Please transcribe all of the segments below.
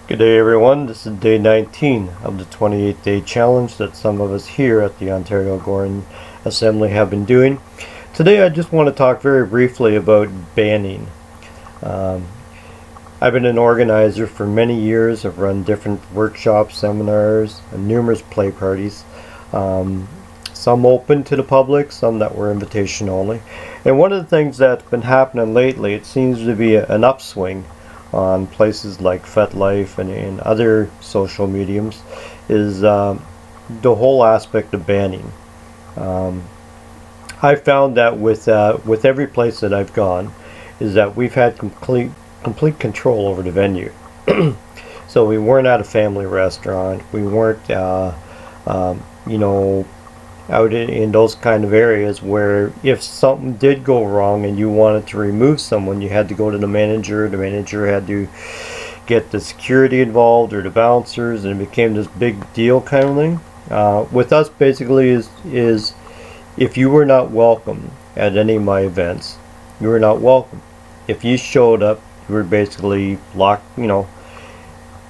Good day everyone, this is day 19 of the 28-day challenge that some of us here at the Ontario Algorian Assembly have been doing. Today I just want to talk very briefly about banning. I've been an organizer for many years. I've run different workshops, seminars, and numerous play parties. Some open to the public, some that were invitation only. And one of the things that's been happening lately, it seems to be an upswing on places like FetLife and other social mediums, is the whole aspect of banning. I found that with every place that I've gone, is that we've had complete control over the venue. So we weren't at a family restaurant. We weren't, out in those kind of areas where if something did go wrong and you wanted to remove someone, you had to go to the manager. The manager had to get the security involved or the bouncers, and it became this big deal kind of thing. With us, basically, is if you were not welcome at any of my events, you were not welcome. If you showed up, you were basically locked,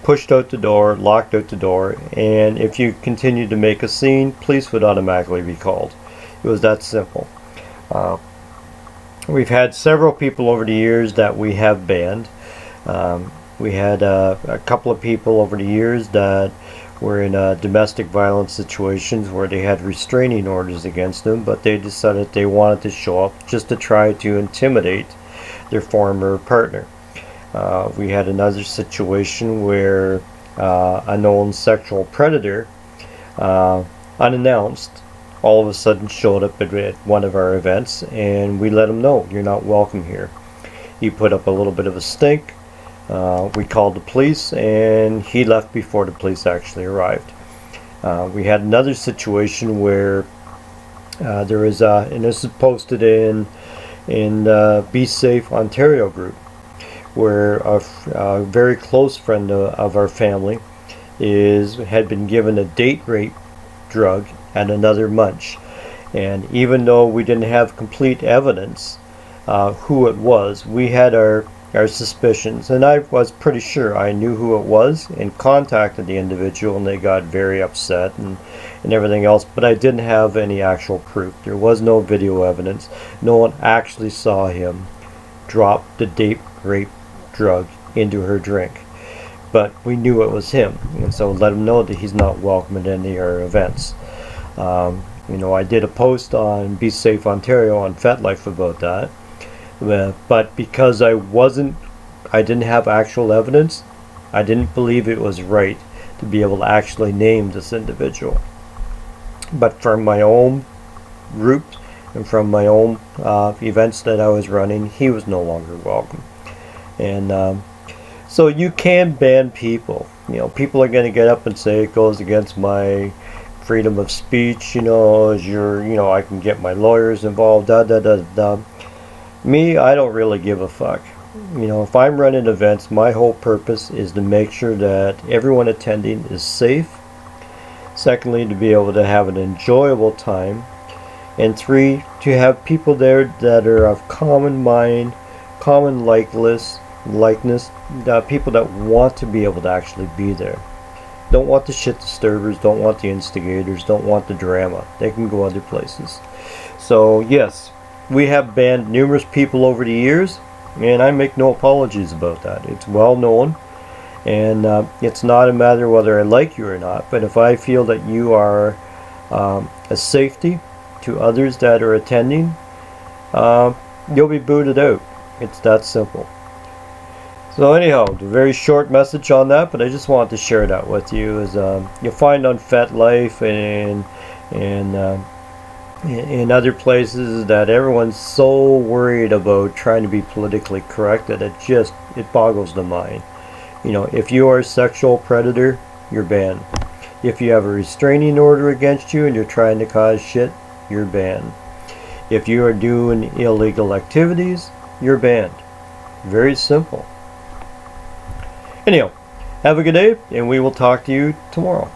pushed out the door, locked out the door, and if you continued to make a scene, police would automatically be called. It was that simple. We've had several people over the years that we have banned. We had a couple of people over the years that were in domestic violence situations where they had restraining orders against them, but they decided they wanted to show up just to try to intimidate their former partner. We had another situation where a known sexual predator, unannounced, all of a sudden showed up at one of our events, and we let him know, you're not welcome here. He put up a little bit of a stink. We called the police, and he left before the police actually arrived. We had another situation where there was, and this is posted in Be Safe Ontario group, where a very close friend of our family had been given a date rape drug and another munch. And even though we didn't have complete evidence who it was, we had our suspicions. And I was pretty sure I knew who it was and contacted the individual, and they got very upset and everything else. But I didn't have any actual proof. There was no video evidence. No one actually saw him drop the date rape drug into her drink, but we knew it was him, and so let him know that he's not welcome at any of our events. I did a post on Be Safe Ontario on FetLife about that, but because I didn't have actual evidence, I didn't believe it was right to be able to actually name this individual. But from my own group and from my own events that I was running, he was no longer welcome. And so you can ban people. People are going to get up and say it goes against my freedom of speech. I can get my lawyers involved. Me, I don't really give a fuck. If I'm running events, my whole purpose is to make sure that everyone attending is safe. Secondly, to be able to have an enjoyable time. And three, to have people there that are of common mind, common likeness, people that want to be able to actually be there. Don't want the shit disturbers, don't want the instigators, don't want the drama. They can go other places. So yes, we have banned numerous people over the years, and I make no apologies about that. It's well known, and it's not a matter whether I like you or not, but if I feel that you are a safety to others that are attending, you'll be booted out. It's that simple. So anyhow, a very short message on that, but I just wanted to share that with you. Is you'll find on FetLife and in other places that everyone's so worried about trying to be politically correct that it boggles the mind. If you are a sexual predator, you're banned. If you have a restraining order against you and you're trying to cause shit, you're banned. If you are doing illegal activities, you're banned. Very simple. Anyhow, have a good day, and we will talk to you tomorrow.